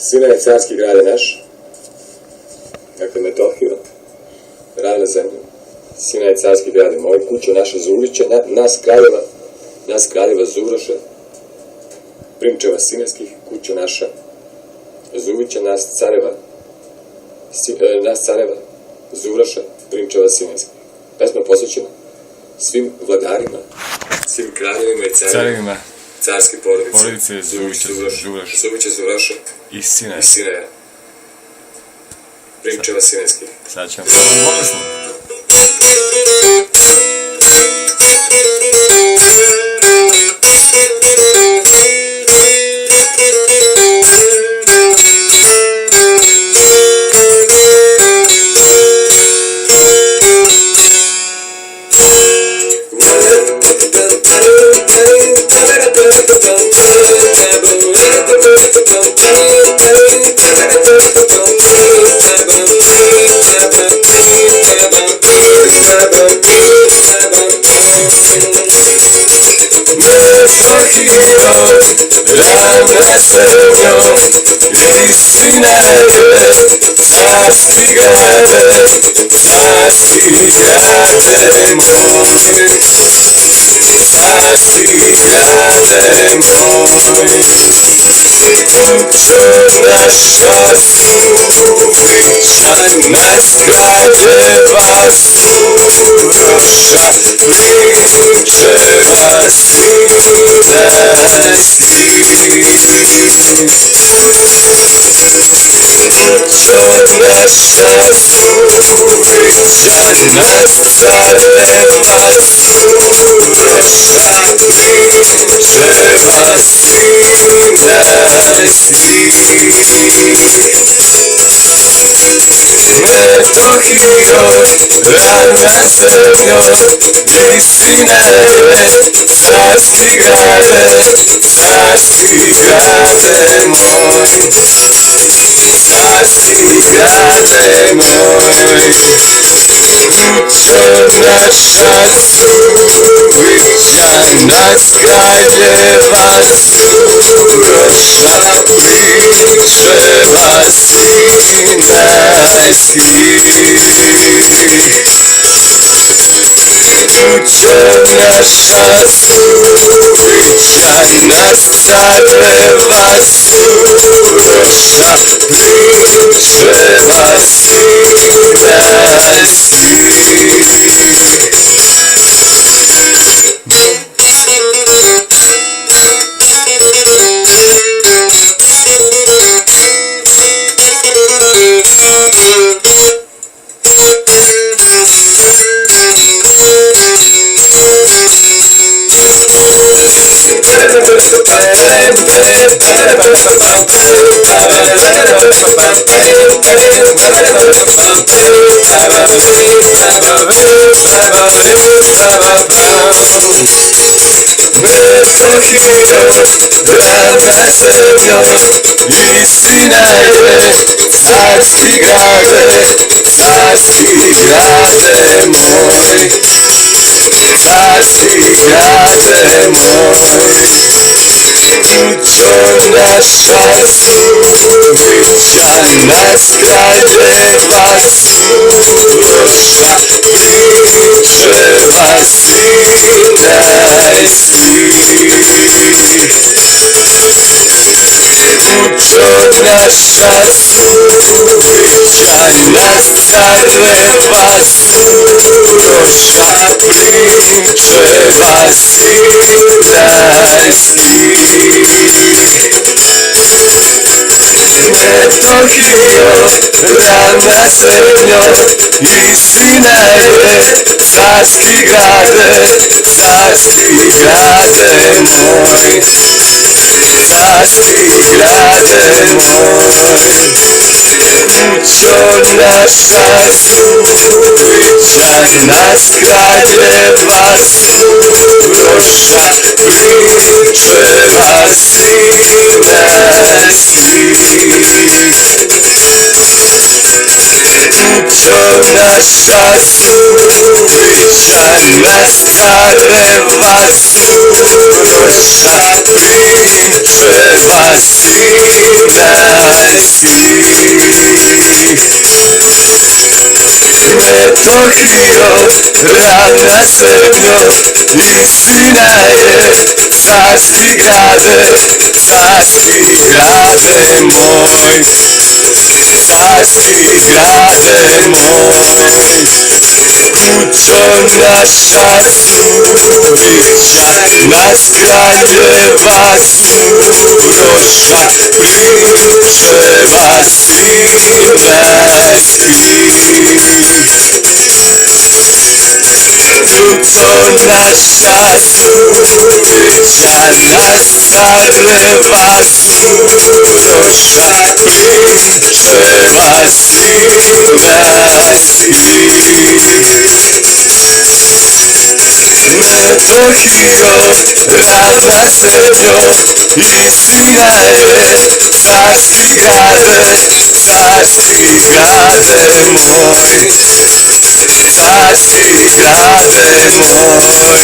Sine carski grade naš, dakle Metohija, ravna zemlja, Sine carski grade moj, kućo naša Zulića, nas kraljeva Zuroša, primčeva sineskih, kućo naša Zulića, nas careva Zuroša, primčeva sineskih. Pesma posvećena svim vladarima, svim kraljevima i carevima carske porodice Zulića Zuroša i Sine, primčeva sineskih. Sad ćemo bolesno. Rana srnjo i Sinaje, carski grade moj, carski grade moj. Kućo naša Zulića, nas kraljeva Zuroša, primčeva sineskih. Kućo naša Zulića, nas careva Zuroša, primčeva sineskih. Metohijo, ravna zemljo i Sinaje, carski grade moj, carski grade moj. Kućo naša Zulića, nas kraljeva Zuroša, primčeva sineskih. Kućo naša Zulića, nas careva Zuroša, primčeva sineskih. Metohijo, ravna zemljo i Sinaje, carski grade moj, carski grade moj. Kućo naša Zulića, nas kraljeva Zuroša, primčeva sineskih. Kućo naša Zulića, nas careva Zuroša, primčeva sineskih. Metohijo, ravna zemljo i Sinaje, carski grade moj, carski grade moj. Kućo naša Zulića, nas kraljeva Zuroša, primčeva sineskih. Kućo naša Zulića, nas careva Zuroša, primčeva prinčeva sinajski. Metohio, ravna zemljo, istina je, carski grade moj, carski grade moj. Kućo naša suvića, nas kraljeva suroša, prinčeva sinajski. Kućo naša suvića, nas careva suroša, prinčeva sinajski. Metohio, ravna zemljo, istina je, carski grade moj, carski grade moj.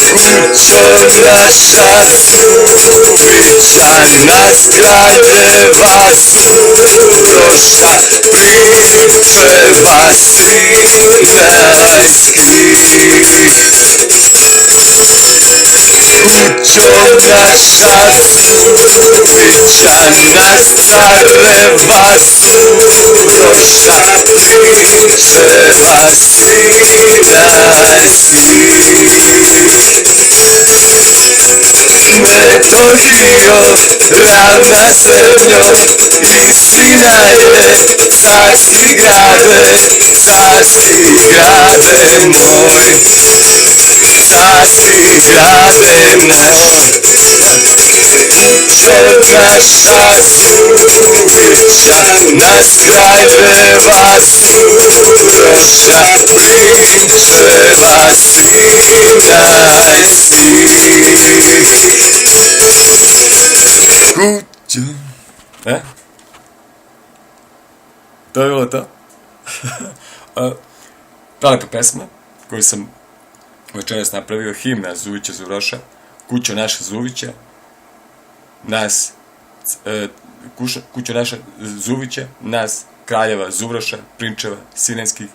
Kućo naša suvića, nas kraljeva suroša, prinčeva sinajski. Kućo naša suvića, nas careva suroša, prinčeva sinajski. Metohio, ravna zemljo, istina je, carski grade moj, carski grade moj. Kućo naša suvića, nas kraljeva suroša, prinčeva sinajski. Kućo. To je bilo to. Prelepa pesma koju sam večeras napravio, himna Zuvića Zuroša, Kućo naša Zuvića, nas, Kućo naša Zuvića, nas kraljeva Zuroša, prinčeva sinajskih,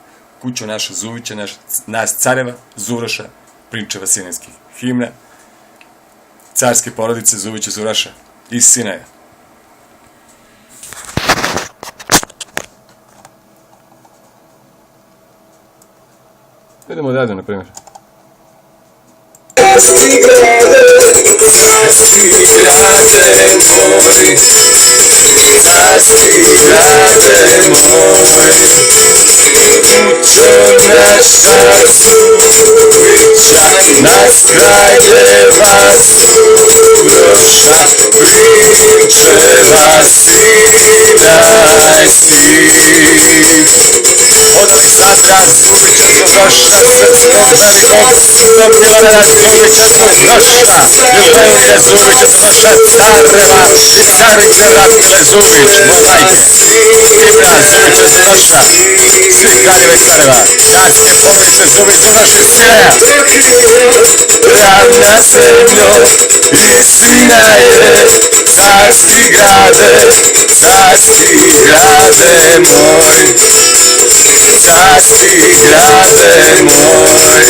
Kućo naša Zuvića, nas careva Zuroša, prinčeva sinajskih. Himna carske porodice Zuvića Zuroša iz Sinaja. Idemo dalje, na primjer. Carski grade moj, carski grade moj. Kućo naša suvića, nas kraljeva suroša, prinčeva sinajski. Od Aleksandra Zuvića Zuroša, spoznali Bog, do Milorada Zuvića Zuroša, Ljubomira Zuvića Zuroša, careva i carice Ratmile Zuvić, moje majke, himna Zuvića Zuroša, svih kraljeva i careva, carske porodice Zuvić Zuroš iz Sinaja. Ravna zemljo, istina je, carski grade moj, carski grade moj.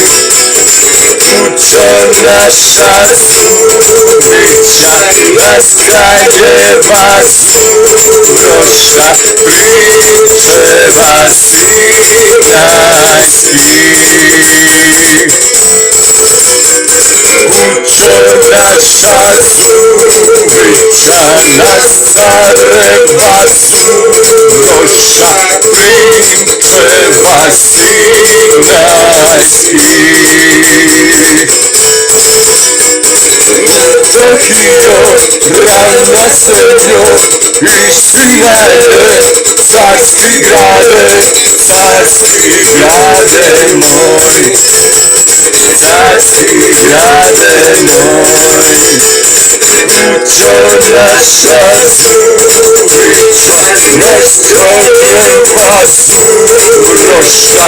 Kućo naša suvića, nas kraljeva suroša, prinčeva sinajski. Kućo naša suvića, nas careva suroša, prinčeva sinajski. Metohio, ravna zemljo, istina je, carski grade moj, carski grade moj. Kućo naša suvića, nas kraljeva suroša,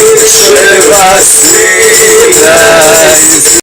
prinčeva sinajski.